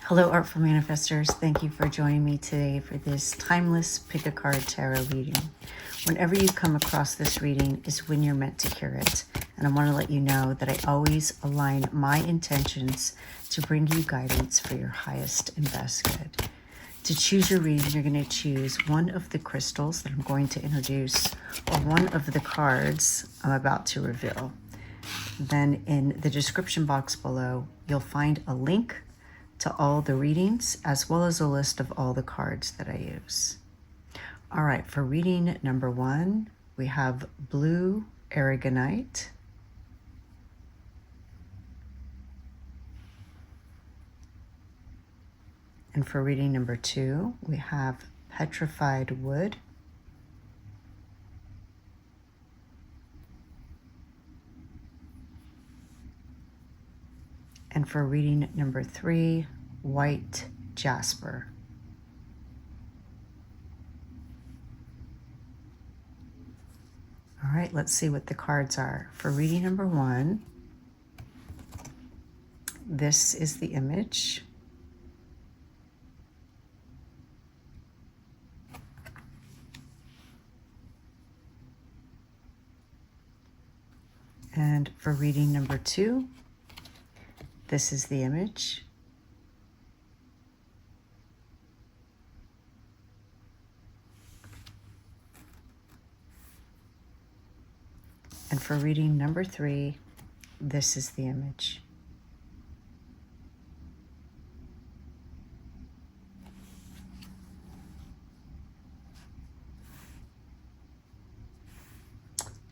Hello, Artful Manifestors. Thank you for joining me today for this timeless pick a card tarot reading. Whenever you come across this reading is when you're meant to hear it. And I want to let you know that I always align my intentions to bring you guidance for your highest and best good. To choose your reading, you're going to choose one of the crystals that I'm going to introduce or one of the cards I'm about to reveal. Then in the description box below, you'll find a link to all the readings, as well as a list of all the cards that I use. All right, for reading number 1, we have blue Aragonite. And for reading number 2, we have petrified wood. And for reading number 3, white Jasper. All right, let's see what the cards are. For reading number 1, this is the image. And for reading number 2, this is the image. And for reading number 3, this is the image.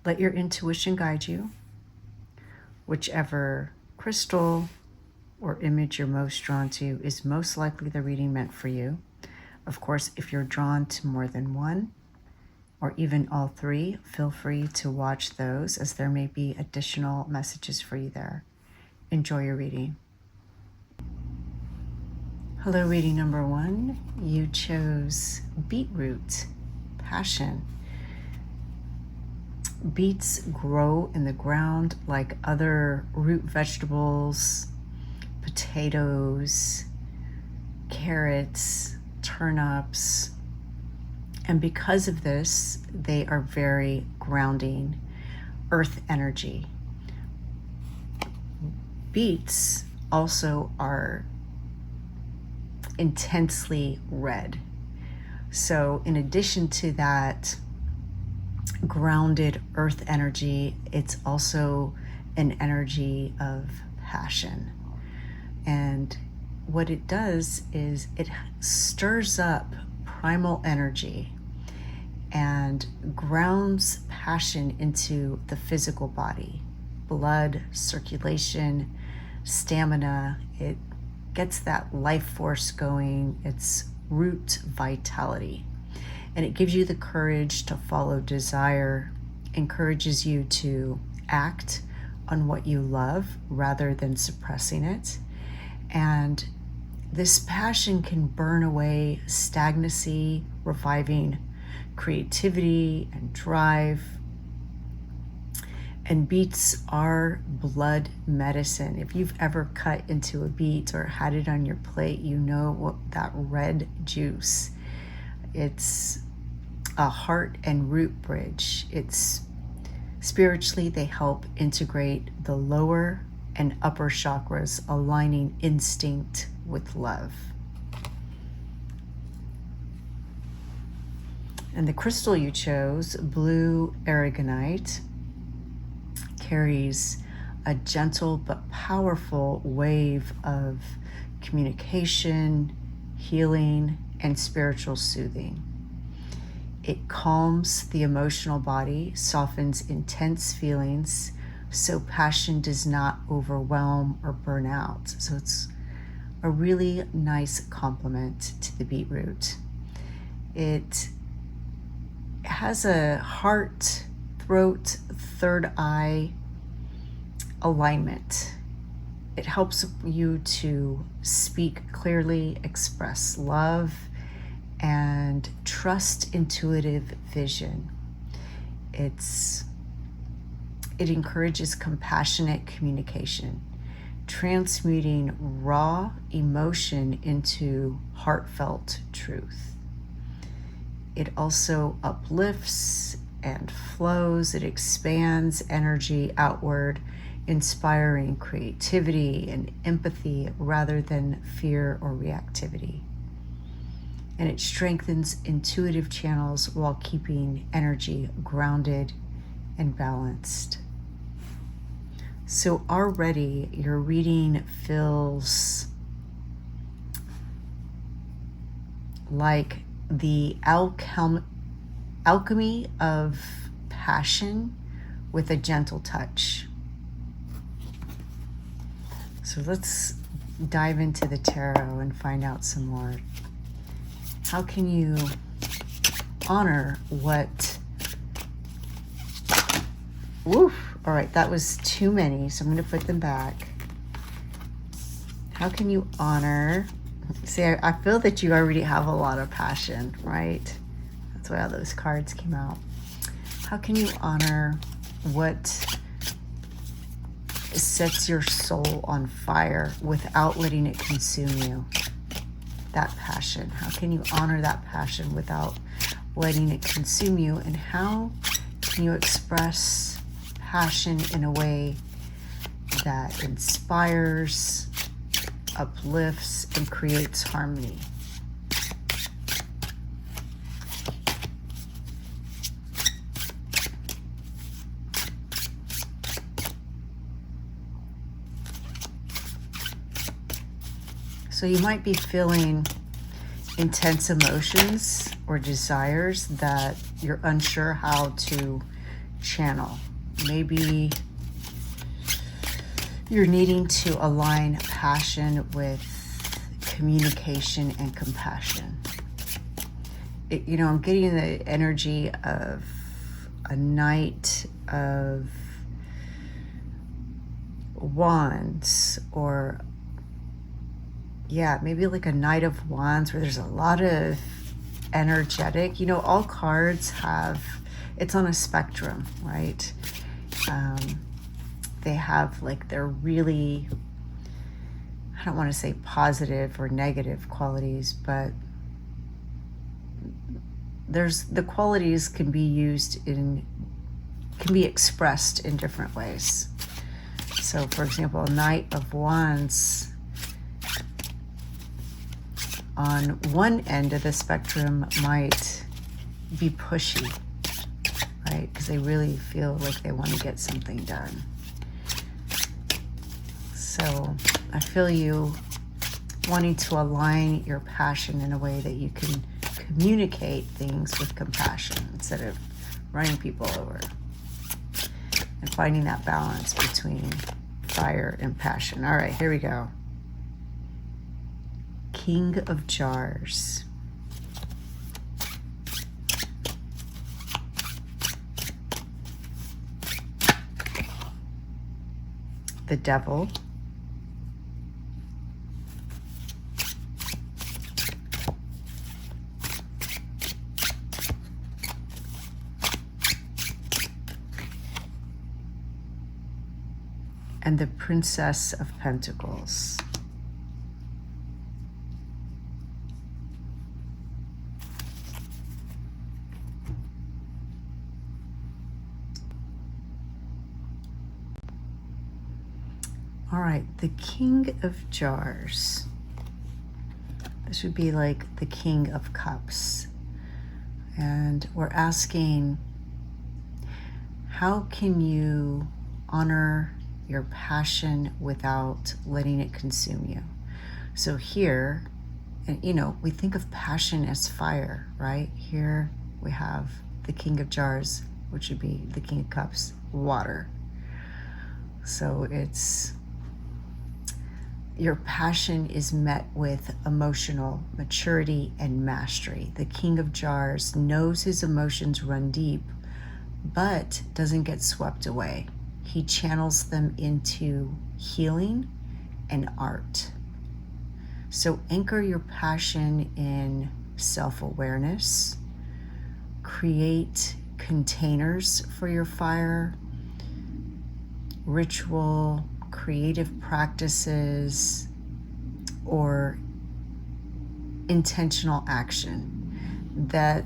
Let your intuition guide you. Whichever crystal or image you're most drawn to is most likely the reading meant for you. Of course, if you're drawn to more than one or even all 3, feel free to watch those, as there may be additional messages for you there. Enjoy your reading. Hello, reading number 1. You chose beetroot, passion. Beets grow in the ground like other root vegetables, potatoes, carrots, turnips. And because of this, they are very grounding, earth energy. Beets also are intensely red. So in addition to that grounded earth energy, it's also an energy of passion. And what it does is it stirs up primal energy and grounds passion into the physical body, blood, circulation, stamina. It gets that life force going, it's root vitality. And it gives you the courage to follow desire, encourages you to act on what you love rather than suppressing it. And this passion can burn away stagnancy, reviving creativity and drive. And beets are blood medicine. If you've ever cut into a beet or had it on your plate, you know what that red juice. It's a heart and root bridge. It's spiritually, they help integrate the lower and upper chakras, aligning instinct with love. And the crystal you chose, blue Aragonite, carries a gentle but powerful wave of communication, healing, and spiritual soothing. It calms the emotional body, softens intense feelings, so passion does not overwhelm or burn out. So it's a really nice complement to the beetroot. It has a heart, throat, third eye alignment. It helps you to speak clearly, express love, and trust intuitive vision. It encourages compassionate communication. transmuting raw emotion into heartfelt truth. It also uplifts and flows. It expands energy outward, inspiring creativity and empathy rather than fear or reactivity. And it strengthens intuitive channels while keeping energy grounded and balanced. So already your reading feels like the alchemy of passion with a gentle touch. So let's dive into the tarot and find out some more. How can you honor what... Woof! All right, that was too many, so I'm going to put them back. How can you honor... See, I feel that you already have a lot of passion, right? That's why all those cards came out. How can you honor what sets your soul on fire without letting it consume you? That passion. How can you honor that passion without letting it consume you? And how can you express passion in a way that inspires, uplifts, and creates harmony? So you might be feeling intense emotions or desires that you're unsure how to channel. Maybe you're needing to align passion with communication and compassion. I'm getting the energy of a Knight of Wands, or maybe like a Knight of Wands, where there's a lot of energetic, all cards have, it's on a spectrum, right? They have like their really, I don't want to say positive or negative qualities, but the qualities can be expressed in different ways. So for example, a Knight of Wands, on one end of the spectrum might be pushy, right? Because they really feel like they want to get something done. So I feel you wanting to align your passion in a way that you can communicate things with compassion instead of running people over, and finding that balance between fire and passion. All right, here we go. King of Jars. The Devil. And the Princess of Pentacles. All right, the King of Jars. This would be like the King of Cups. And we're asking, how can you honor your passion without letting it consume you? So here, and we think of passion as fire, right? Here we have the King of Jars, which would be the King of Cups, water. So it's, your passion is met with emotional maturity and mastery. The King of Jars knows his emotions run deep, but doesn't get swept away. He channels them into healing and art. So anchor your passion in self-awareness. Create containers for your fire, ritual, creative practices or intentional action that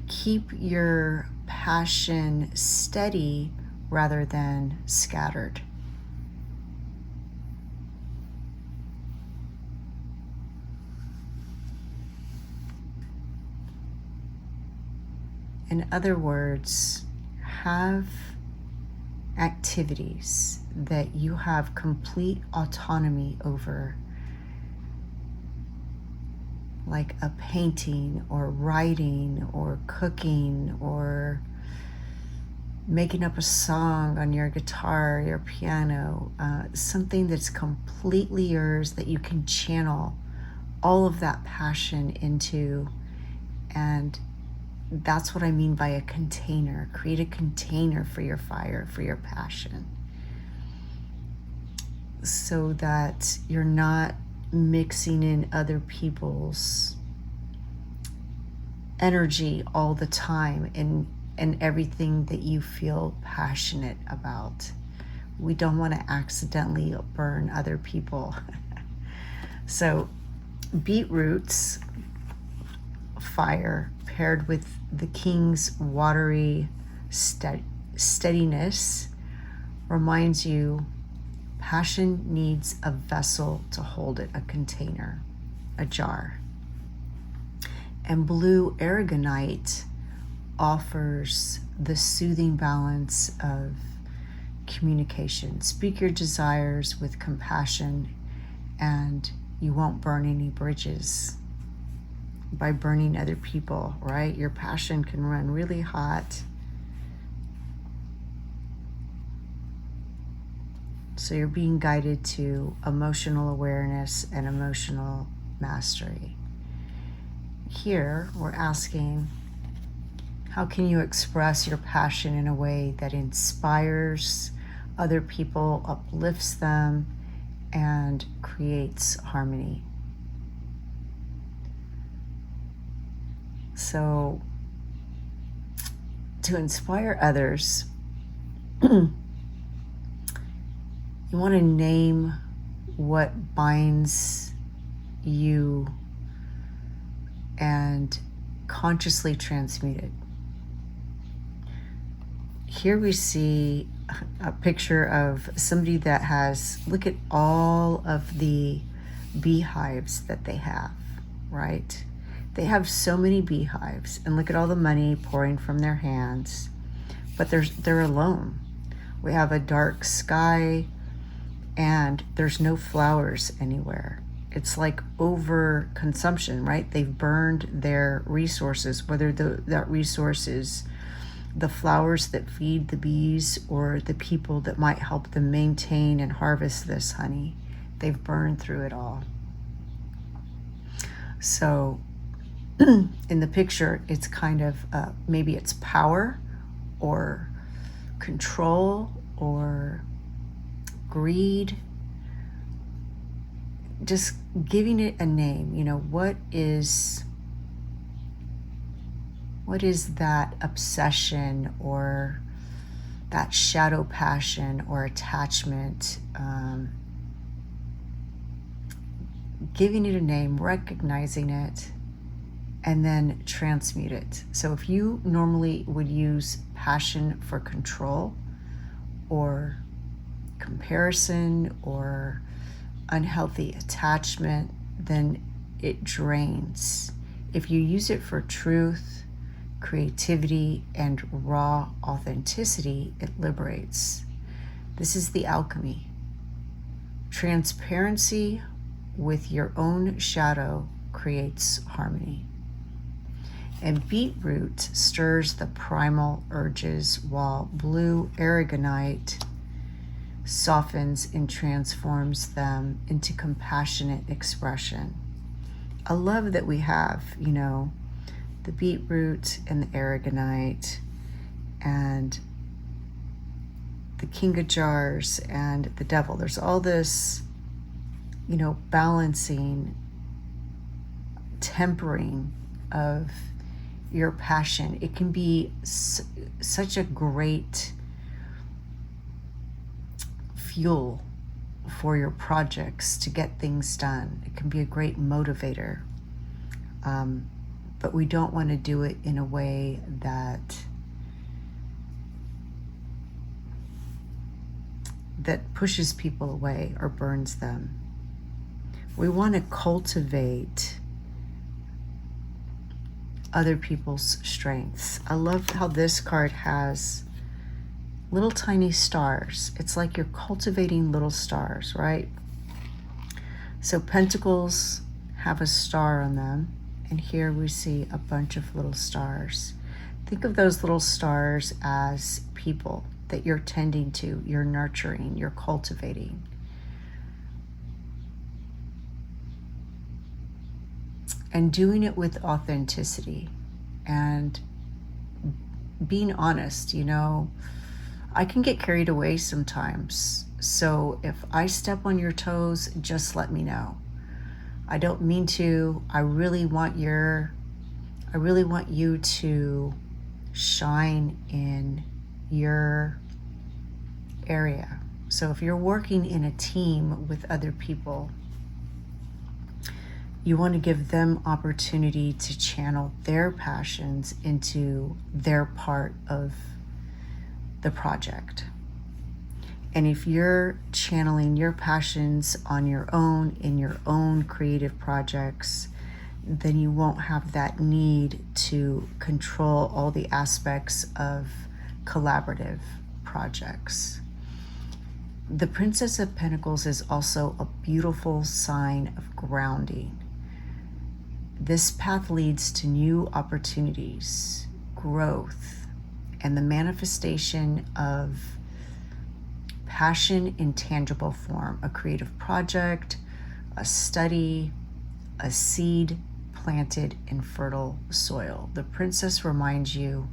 keep your passion steady rather than scattered. In other words, have activities that you have complete autonomy over, like a painting or writing or cooking or making up a song on your guitar, your piano, something that's completely yours that you can channel all of that passion into. And that's what I mean by a container. Create a container for your fire, for your passion, so that you're not mixing in other people's energy all the time in everything that you feel passionate about. We don't want to accidentally burn other people. So beetroot's fire paired with the king's watery steadiness reminds you passion needs a vessel to hold it, a container, a jar. And blue Aragonite offers the soothing balance of communication. Speak your desires with compassion, and you won't burn any bridges by burning other people, right? Your passion can run really hot. So you're being guided to emotional awareness and emotional mastery. Here, we're asking, how can you express your passion in a way that inspires other people, uplifts them, and creates harmony? So, to inspire others, you want to name what binds you and consciously transmute it. Here we see a picture of somebody that has, look at all of the beehives that they have, right? They have so many beehives, and look at all the money pouring from their hands, but they're alone. We have a dark sky, and there's no flowers anywhere. It's like overconsumption, right? They've burned their resources, whether that resource is the flowers that feed the bees or the people that might help them maintain and harvest this honey. They've burned through it all. So in the picture, it's kind of maybe it's power or control or greed. Just giving it a name. You know, what is that obsession or that shadow passion or attachment? Giving it a name, recognizing it, and then transmute it. So if you normally would use passion for control or comparison or unhealthy attachment, then it drains. If you use it for truth, creativity, and raw authenticity, it liberates. This is the alchemy. Transparency with your own shadow creates harmony. And beetroot stirs the primal urges, while blue Aragonite softens and transforms them into compassionate expression. I love that we have, you know, the beetroot and the Aragonite and the King of Jars and the Devil. There's all this, you know, balancing, tempering of your passion. It can be such a great fuel for your projects to get things done. It can be a great motivator. But we don't want to do it in a way that pushes people away or burns them. We want to cultivate other people's strengths. I love how this card has little tiny stars. It's like you're cultivating little stars, right? So pentacles have a star on them, and here we see a bunch of little stars. Think of those little stars as people that you're tending to, you're nurturing, you're cultivating. And doing it with authenticity and being honest. You know, I can get carried away sometimes. So if I step on your toes, just let me know. I don't mean to. I really want you to shine in your area. So if you're working in a team with other people, you want to give them opportunity to channel their passions into their part of the project. And if you're channeling your passions on your own, in your own creative projects, then you won't have that need to control all the aspects of collaborative projects. The Princess of Pentacles is also a beautiful sign of grounding. This path leads to new opportunities, growth, and the manifestation of passion in tangible form, a creative project, a study, a seed planted in fertile soil. The princess reminds you,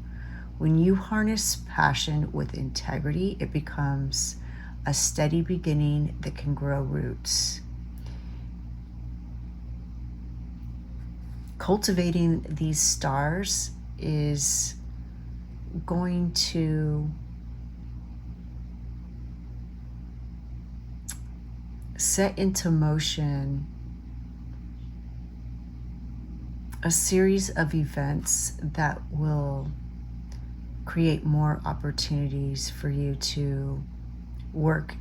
when you harness passion with integrity, it becomes a steady beginning that can grow roots. Cultivating these stars is going to set into motion a series of events that will create more opportunities for you to work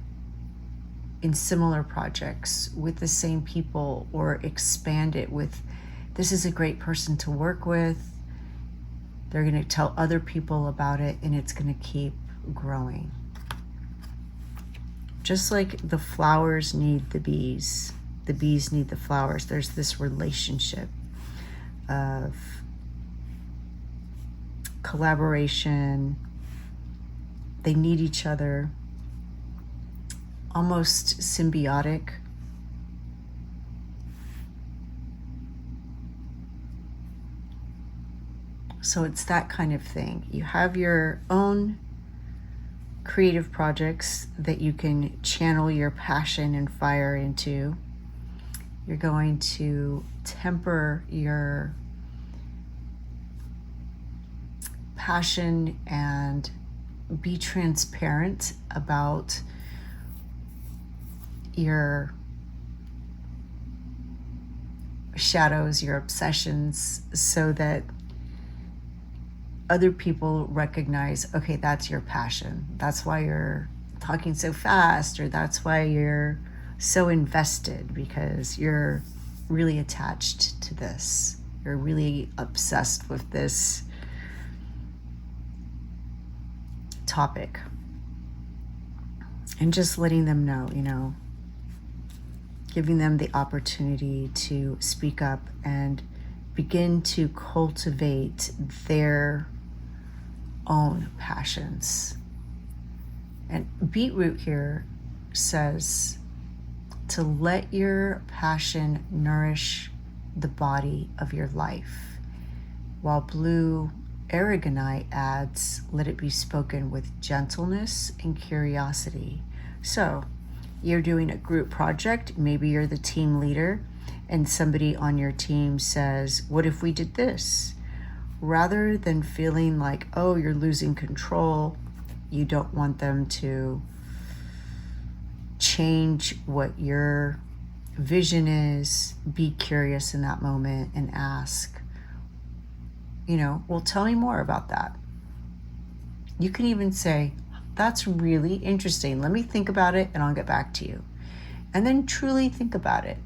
in similar projects with the same people, or expand it with, this is a great person to work with. They're going to tell other people about it, and it's going to keep growing. Just like the flowers need the bees need the flowers. There's this relationship of collaboration. They need each other, almost symbiotic. So it's that kind of thing. You have your own creative projects that you can channel your passion and fire into. You're going to temper your passion and be transparent about your shadows, your obsessions, so that other people recognize, okay, that's your passion. That's why you're talking so fast, or that's why you're so invested, because you're really attached to this. You're really obsessed with this topic. And just letting them know, you know, giving them the opportunity to speak up and begin to cultivate their own passions. And Beetroot here says to let your passion nourish the body of your life, while blue Aragonite adds, let it be spoken with gentleness and curiosity. So you're doing a group project, maybe you're the team leader, and somebody on your team says, what if we did this? Rather than feeling like, oh, you're losing control, you don't want them to change what your vision is, be curious in that moment and ask, well, tell me more about that. You can even say, that's really interesting. Let me think about it and I'll get back to you. And then truly think about it.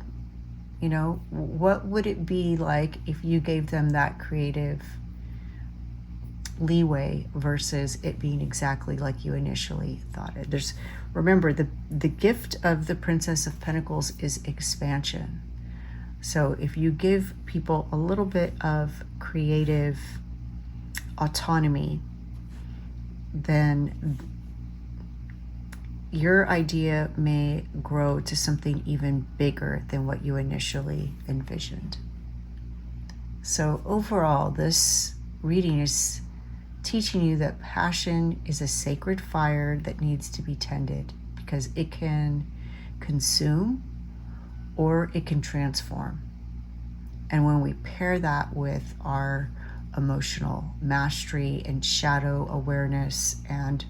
What would it be like if you gave them that creative leeway versus it being exactly like you initially thought it? Remember, the gift of the Princess of Pentacles is expansion. So if you give people a little bit of creative autonomy, then your idea may grow to something even bigger than what you initially envisioned. So overall, this reading is teaching you that passion is a sacred fire that needs to be tended, because it can consume or it can transform. And when we pair that with our emotional mastery and shadow awareness and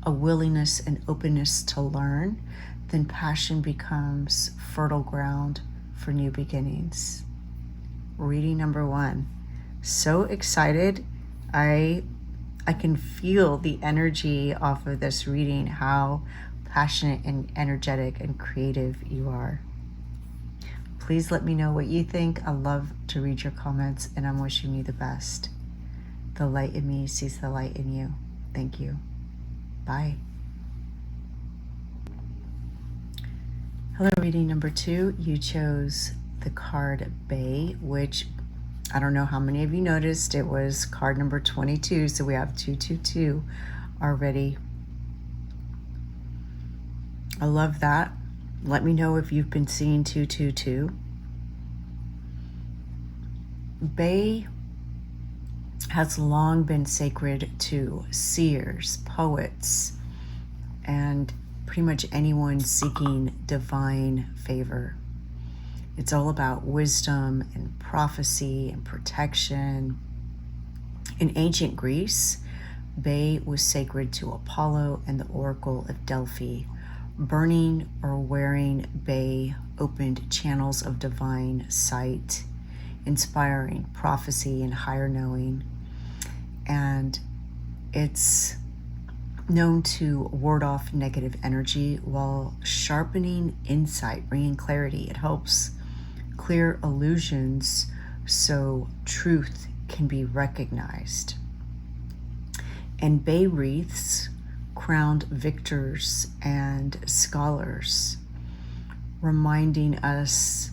a willingness and openness to learn, then passion becomes fertile ground for new beginnings. Reading number 1. So excited. I can feel the energy off of this reading, how passionate and energetic and creative you are. Please let me know what you think. I love to read your comments, and I'm wishing you the best. The light in me sees the light in you. Thank you. Bye. Hello, reading number 2. You chose the card Bay, which I don't know how many of you noticed. It was card number 22, so we have 222 already. I love that. Let me know if you've been seeing 222. Bay has long been sacred to seers, poets, and pretty much anyone seeking divine favor. It's all about wisdom and prophecy and protection. In ancient Greece, Bay was sacred to Apollo and the Oracle of Delphi. Burning or wearing Bay opened channels of divine sight, inspiring prophecy and higher knowing. And it's known to ward off negative energy while sharpening insight, bringing clarity. It helps clear illusions so truth can be recognized. And Bay wreaths crowned victors and scholars, reminding us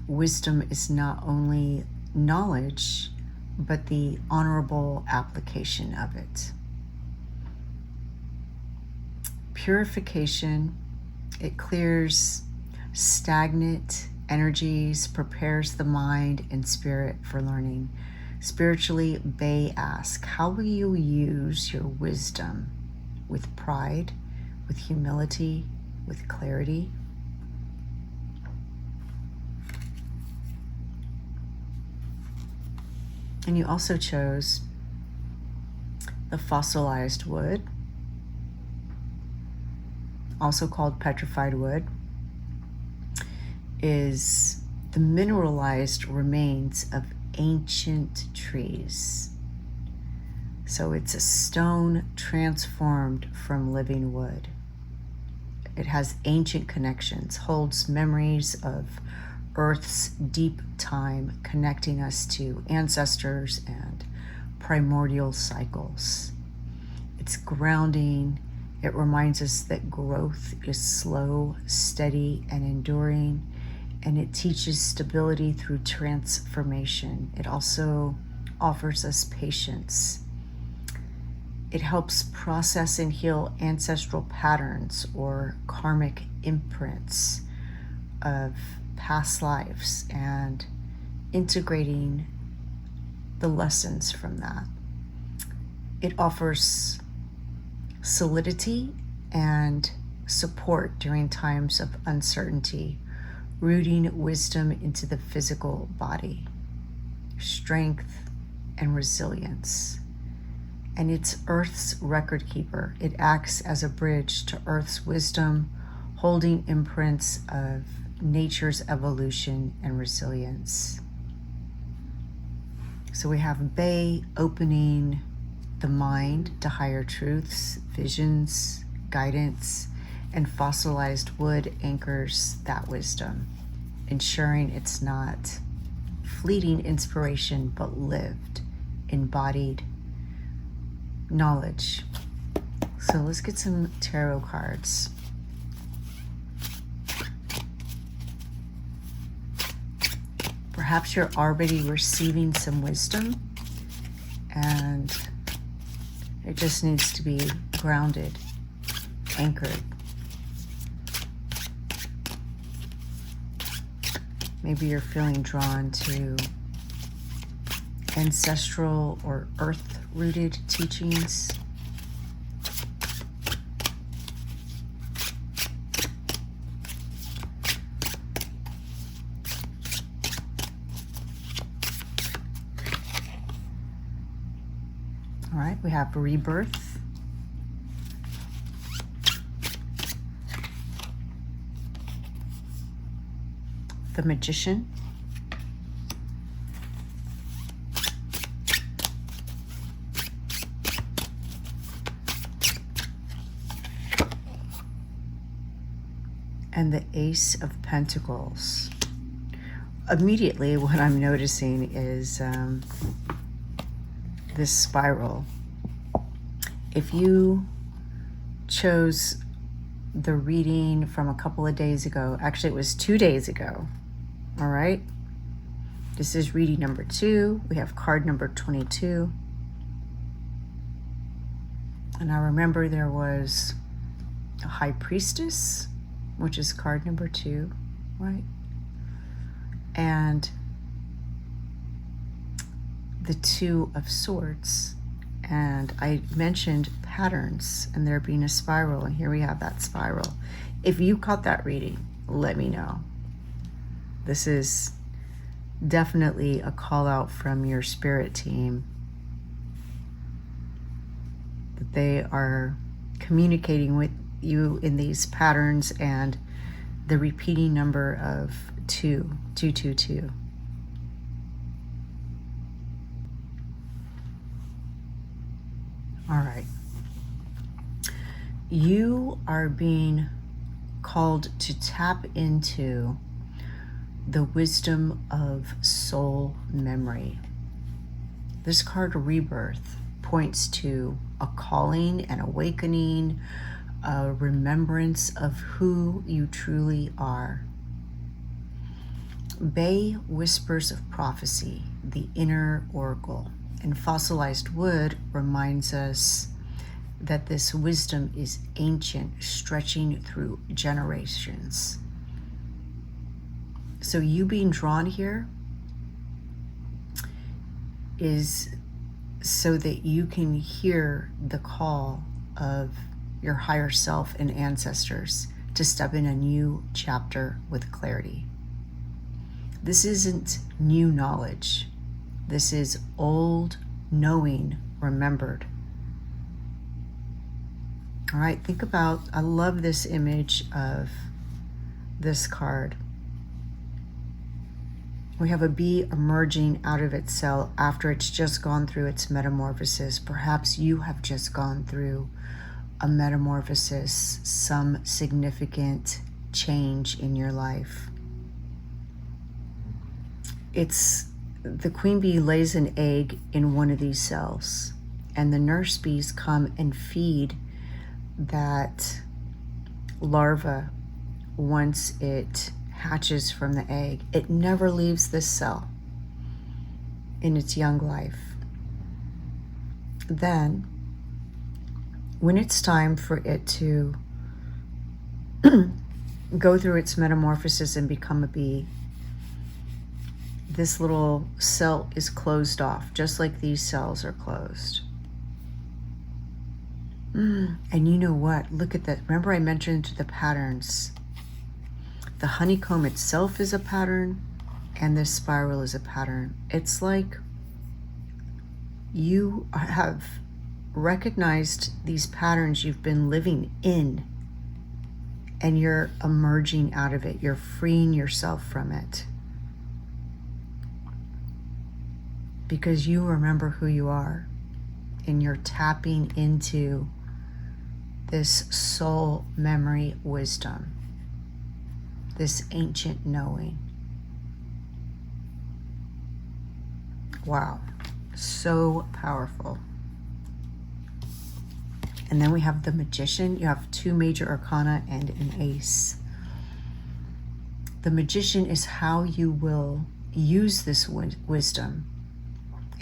wisdom is not only knowledge, but the honorable application of it. Purification, it clears stagnant energies, prepares the mind and spirit for learning. Spiritually, Bay asks, how will you use your wisdom? With pride, with humility, with clarity? And you also chose the fossilized wood, also called petrified wood, is the mineralized remains of ancient trees. So it's a stone transformed from living wood. It has ancient connections, holds memories of Earth's deep time, connecting us to ancestors and primordial cycles. It's grounding. It reminds us that growth is slow, steady, and enduring, and it teaches stability through transformation. It also offers us patience. It helps process and heal ancestral patterns or karmic imprints of past lives and integrating the lessons from that. It offers solidity and support during times of uncertainty, rooting wisdom into the physical body, strength and resilience. And it's Earth's record keeper. It acts as a bridge to Earth's wisdom, holding imprints of nature's evolution and resilience. So we have Bay opening the mind to higher truths, visions, guidance, and fossilized wood anchors that wisdom, ensuring it's not fleeting inspiration, but lived, embodied knowledge. So let's get some tarot cards. Perhaps you're already receiving some wisdom and it just needs to be grounded, anchored. Maybe you're feeling drawn to ancestral or earth-rooted teachings. All right, we have rebirth. The Magician. And the Ace of Pentacles. Immediately what I'm noticing is this spiral. If you chose the reading from a couple of days ago, actually it was 2 days ago, all right? This is reading number 2. We have card number 22. And I remember there was a High Priestess, which is card number 2, right? And the Two of Swords. And I mentioned patterns and there being a spiral, and here we have that spiral. If you caught that reading, let me know. This is definitely a call out from your spirit team that they are communicating with you in these patterns and the repeating number of 2. All right. You are being called to tap into the wisdom of soul memory. This card, Rebirth, points to a calling, an awakening, a remembrance of who you truly are. Bay whispers of prophecy, the inner oracle. And fossilized wood reminds us that this wisdom is ancient, stretching through generations. So you being drawn here is so that you can hear the call of your higher self and ancestors to step in a new chapter with clarity. This isn't new knowledge. This is old knowing remembered. All right, think about, I love this image of this card. We have a bee emerging out of its cell after it's just gone through its metamorphosis. Perhaps you have just gone through a metamorphosis, some significant change in your life. The queen bee lays an egg in one of these cells, and the nurse bees come and feed that larva once it hatches from the egg. It never leaves this cell in its young life. Then, when it's time for it to go through its metamorphosis and become a bee, this little cell is closed off, just like these cells are closed. And you know what? Look at that. Remember I mentioned the patterns. The honeycomb itself is a pattern, and this spiral is a pattern. It's like you have recognized these patterns you've been living in, and you're emerging out of it. You're freeing yourself from it. Because you remember who you are, and you're tapping into this soul memory wisdom, this ancient knowing. Wow, so powerful. And then we have the Magician. You have 2 major arcana and an ace. The Magician is how you will use this wisdom,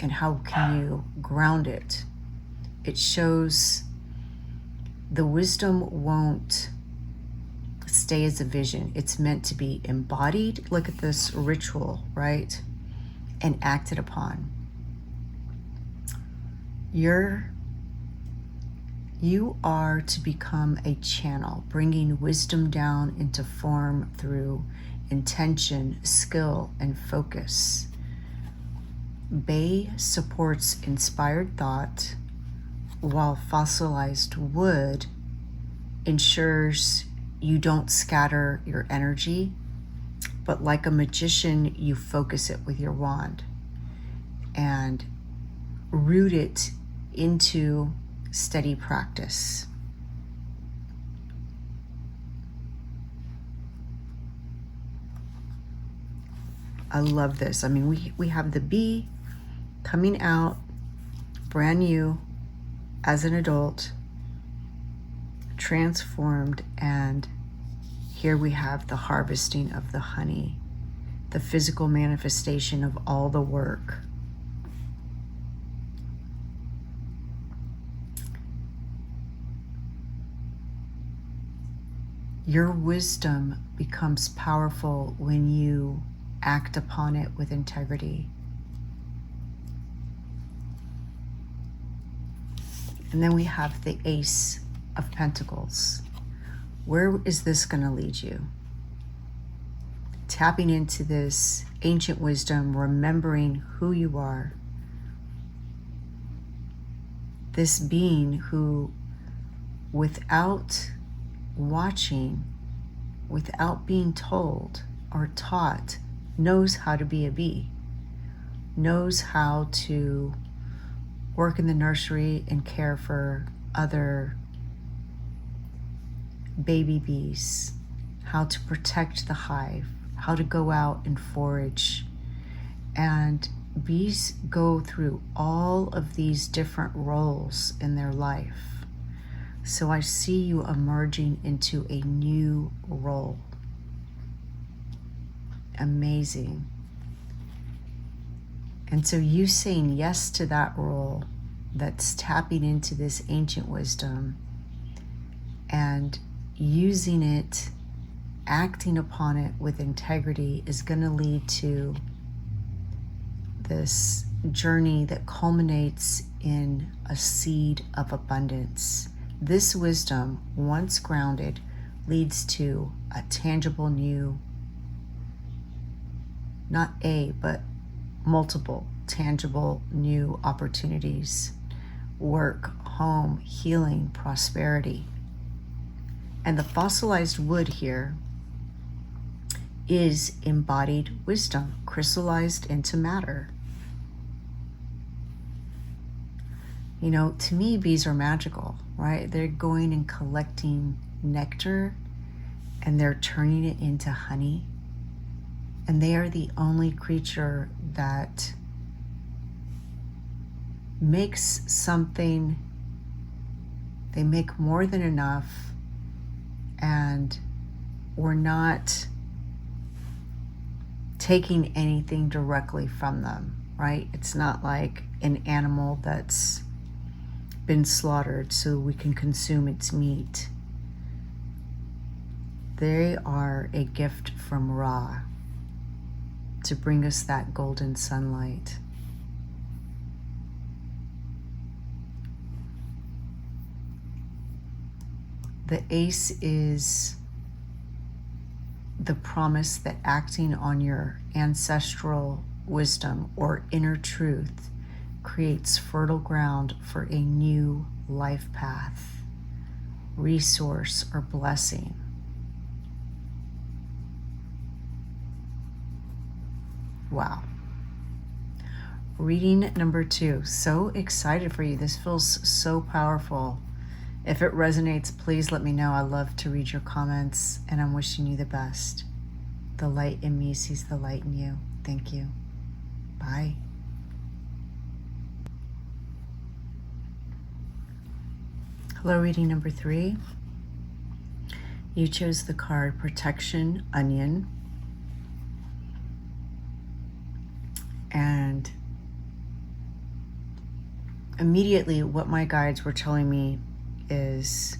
and how can you ground it. It shows the wisdom won't stay as a vision. It's meant to be embodied. Look at this ritual, right? And acted upon. You are to become a channel, bringing wisdom down into form through intention, skill, and focus. Bay supports inspired thought, while fossilized wood ensures you don't scatter your energy, but like a magician, you focus it with your wand and root it into steady practice. I love this. I mean, we have the bee coming out brand new as an adult, transformed, and here we have the harvesting of the honey, the physical manifestation of all the work. Your wisdom becomes powerful when you act upon it with integrity. And then we have the Ace of Pentacles. Where is this going to lead you? Tapping into this ancient wisdom, remembering who you are. This being who, without watching, without being told or taught, knows how to be a bee, knows how to work in the nursery and care for other baby bees, how to protect the hive, how to go out and forage. And bees go through all of these different roles in their life. So I see you emerging into a new role. Amazing. And so you saying yes to that role that's tapping into this ancient wisdom and using it, acting upon it with integrity, is going to lead to this journey that culminates in a seed of abundance. This wisdom, once grounded, leads to a tangible new, not a, but multiple tangible new opportunities, work, home, healing, prosperity. And the fossilized wood here is embodied wisdom, crystallized into matter. You know, to me, bees are magical, right? They're going and collecting nectar and they're turning it into honey. And they are the only creature that makes something, they make more than enough, and we're not taking anything directly from them, right? It's not like an animal that's been slaughtered so we can consume its meat. They are a gift from Ra to bring us that golden sunlight. The Ace is the promise that acting on your ancestral wisdom or inner truth creates fertile ground for a new life path, resource, or blessing. Wow. Reading number 2. So excited for you. This feels so powerful. If it resonates, please let me know. I love to read your comments, and I'm wishing you the best. The light in me sees the light in you. Thank you. Bye. Hello, reading number 3. You chose the card Protection Onion. And immediately what my guides were telling me is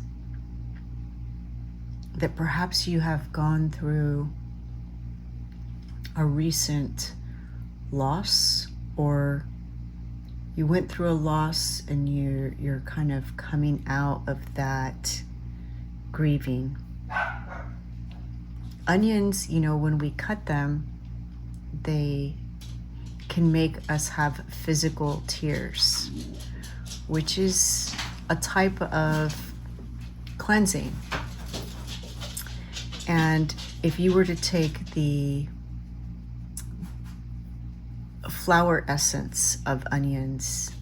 that perhaps you have gone through a recent loss, or you went through a loss and you're kind of coming out of that grieving. Onions, you know, when we cut them, they can make us have physical tears, which is a type of cleansing. And if you were to take the flower essence of onions,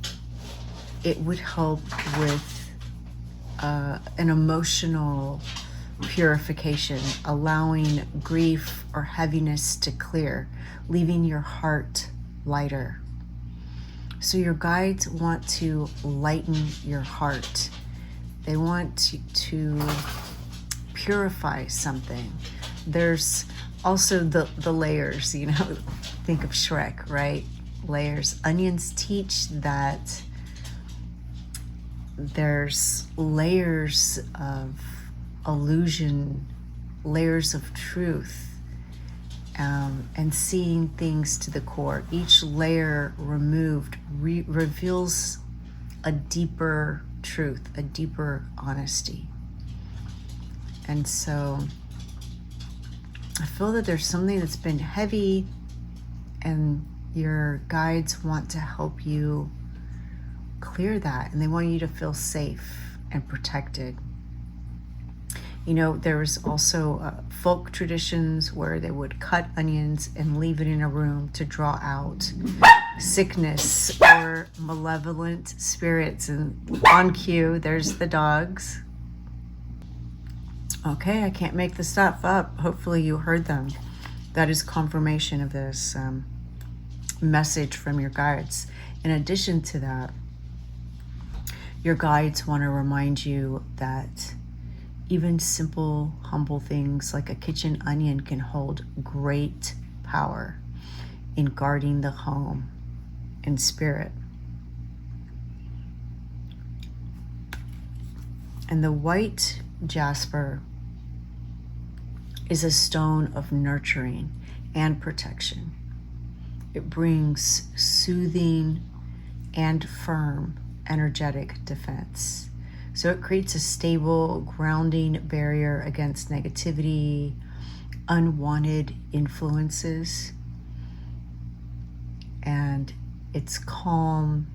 it would help with an emotional purification, allowing grief or heaviness to clear, leaving your heart lighter. So your guides want to lighten your heart. They want to purify something. There's also the layers, you know, think of Shrek, right? Layers. Onions teach that there's layers of illusion, layers of truth, and seeing things to the core. Each layer removed reveals a deeper truth, a deeper honesty. And so I feel that there's something that's been heavy, and your guides want to help you clear that, and they want you to feel safe and protected. You know, there's also folk traditions where they would cut onions and leave it in a room to draw out sickness or malevolent spirits. And on cue, there's the dogs. Okay, I can't make this stuff up. Hopefully you heard them. That is confirmation of this message from your guides. In addition to that, your guides want to remind you that even simple, humble things like a kitchen onion can hold great power in guarding the home and spirit. And the white jasper is a stone of nurturing and protection. It brings soothing and firm energetic defense. So it creates a stable, grounding barrier against negativity, unwanted influences, and it's calm.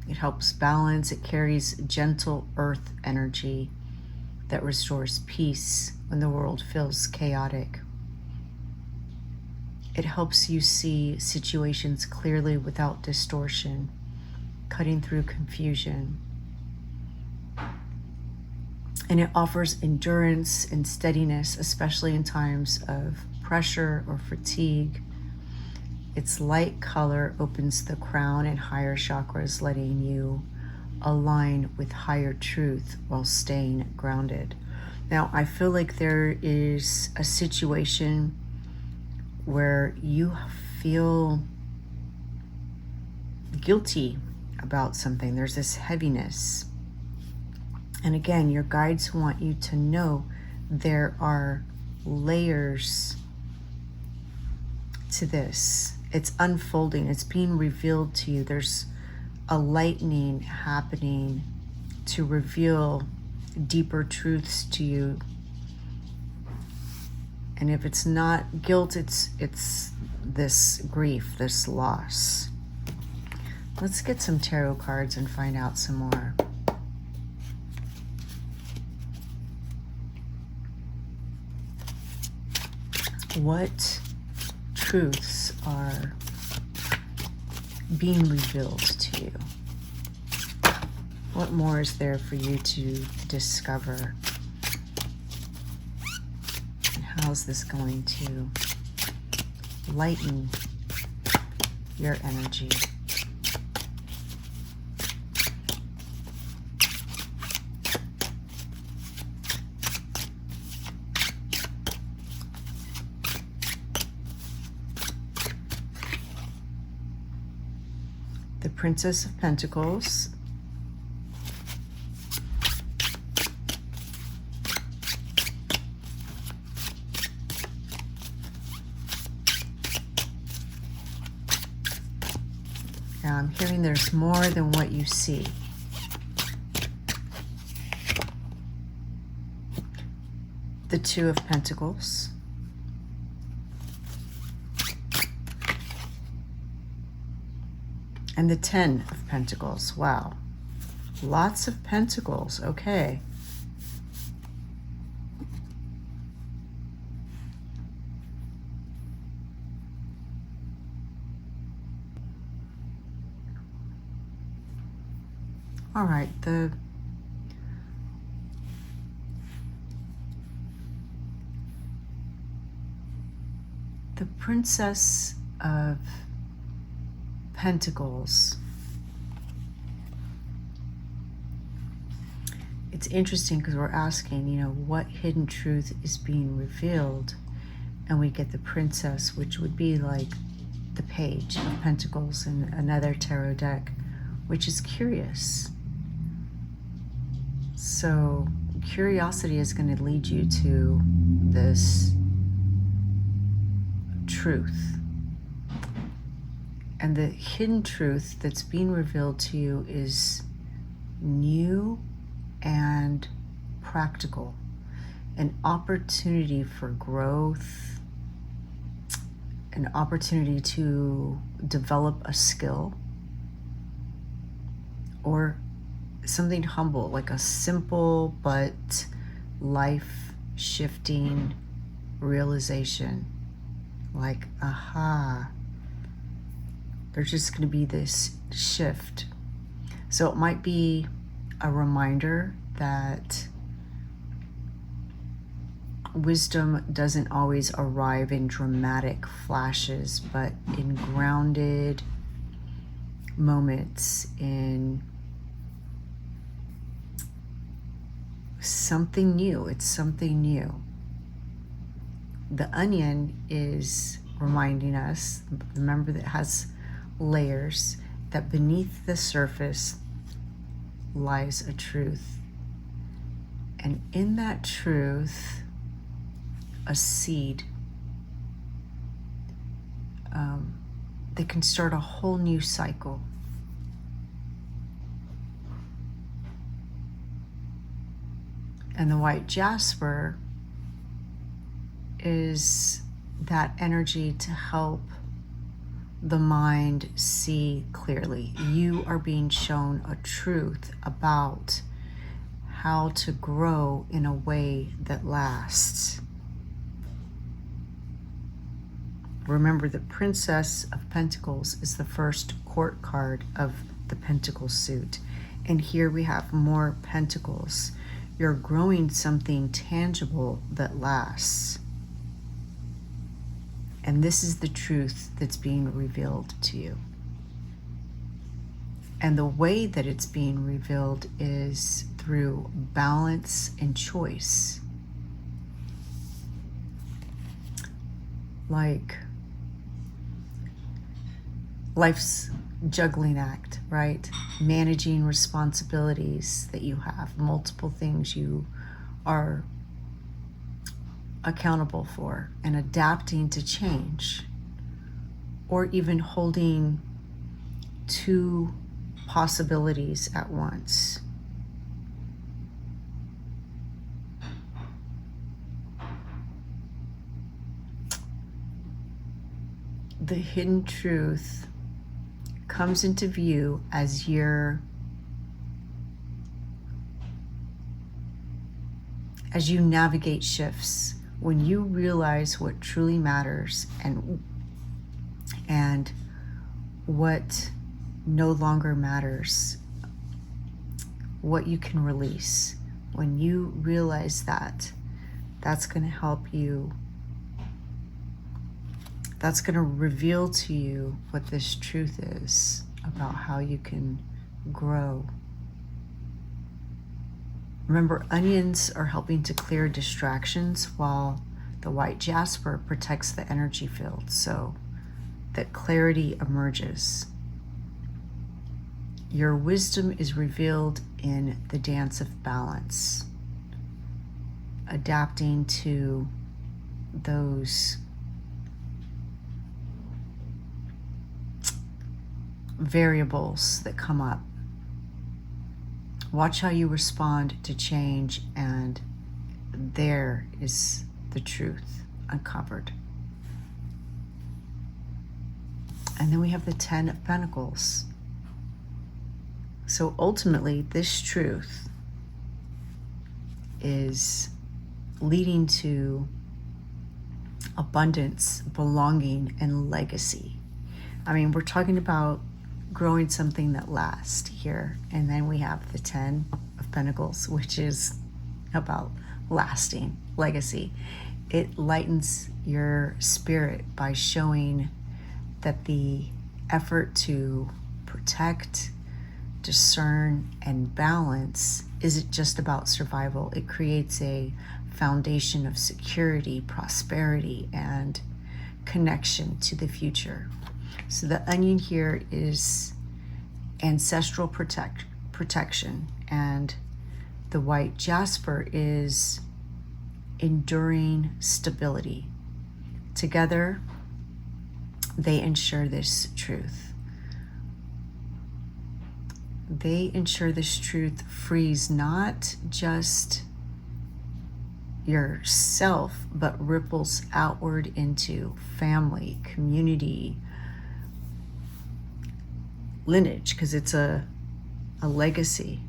It helps balance. It carries gentle earth energy that restores peace when the world feels chaotic. It helps you see situations clearly without distortion, cutting through confusion. And it offers endurance and steadiness, especially in times of pressure or fatigue. Its light color opens the crown and higher chakras, letting you align with higher truth while staying grounded. Now, I feel like there is a situation where you feel guilty about something. There's this heaviness. And again, your guides want you to know there are layers to this. It's unfolding. It's being revealed to you. There's a lightning happening to reveal deeper truths to you. And if it's not guilt, it's this grief, this loss. Let's get some tarot cards and find out some more. What truths are being revealed to you? What more is there for you to discover? And how is this going to lighten your energy? The Princess of Pentacles. Now I'm hearing there's more than what you see. The Two of Pentacles. And the Ten of Pentacles. Wow. Lots of pentacles. Okay. All right. The Princess of Pentacles. It's interesting because we're asking, you know, what hidden truth is being revealed, and we get the Princess, which would be like the Page of Pentacles in another tarot deck, which is curious. So curiosity is going to lead you to this truth. And the hidden truth that's being revealed to you is new and practical. An opportunity for growth, an opportunity to develop a skill, or something humble, like a simple but life-shifting realization. Like, aha. There's just going to be this shift. So it might be a reminder that wisdom doesn't always arrive in dramatic flashes, but in grounded moments, in something new. It's something new. The Onion is reminding us, remember, that it has layers, that beneath the surface lies a truth. And in that truth, a seed that can start a whole new cycle. And the white jasper is that energy to help the mind see clearly. You are being shown a truth about how to grow in a way that lasts. Remember, the Princess of Pentacles is the first court card of the Pentacle suit. And here we have more pentacles. You're growing something tangible that lasts. And this is the truth that's being revealed to you. And the way that it's being revealed is through balance and choice. Like life's juggling act, right? Managing responsibilities that you have, multiple things you are accountable for, and adapting to change, or even holding two possibilities at once. The hidden truth comes into view as you navigate shifts, when you realize what truly matters and and what no longer matters, what you can release. When you realize that, that's going to help you. That's going to reveal to you what this truth is about how you can grow. Remember, onions are helping to clear distractions, while the white jasper protects the energy field so that clarity emerges. Your wisdom is revealed in the dance of balance, adapting to those variables that come up. Watch how you respond to change, and there is the truth uncovered. And then we have the 10 of Pentacles. So ultimately, this truth is leading to abundance, belonging, and legacy. I mean, we're talking about growing something that lasts here. And then we have the 10 of Pentacles, which is about lasting, legacy. It lightens your spirit by showing that the effort to protect, discern, and balance isn't just about survival. It creates a foundation of security, prosperity, and connection to the future. So the onion here is ancestral protection, and the white jasper is enduring stability. Together, they ensure this truth. They ensure this truth frees not just yourself, but ripples outward into family, community, lineage, because it's a legacy.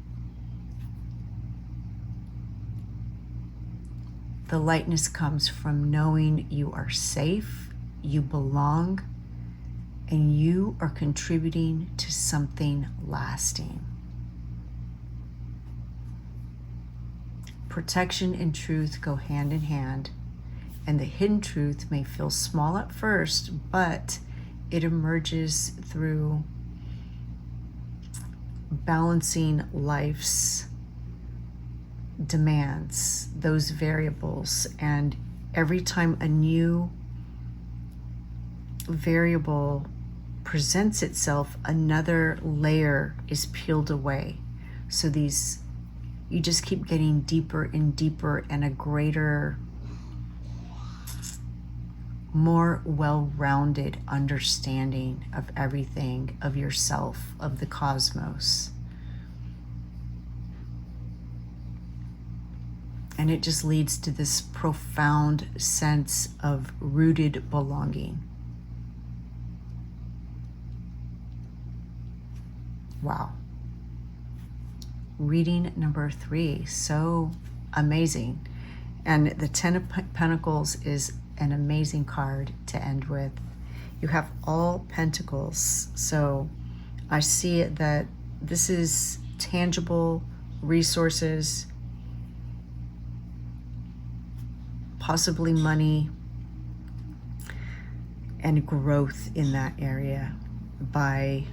The lightness comes from knowing you are safe, you belong, and you are contributing to something lasting. Protection and truth go hand in hand, and the hidden truth may feel small at first, but it emerges through balancing life's demands, those variables. And every time a new variable presents itself, another layer is peeled away. So you just keep getting deeper and deeper, and a greater, more well-rounded understanding of everything, of yourself, of the cosmos. And it just leads to this profound sense of rooted belonging. Wow. Reading number 3, so amazing. And the 10 of Pentacles is an amazing card to end with. You have all pentacles, so I see it that this is tangible resources, possibly money, and growth in that area by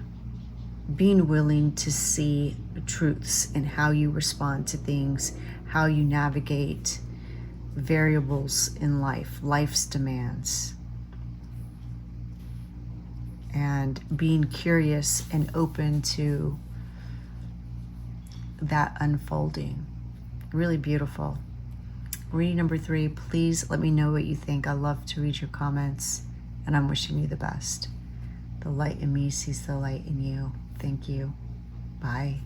being willing to see truths in how you respond to things, how you navigate variables in life, life's demands, and being curious and open to that unfolding. Really beautiful. Reading number 3, please let me know what you think. I love to read your comments, and I'm wishing you the best. The light in me sees the light in you. Thank you. Bye.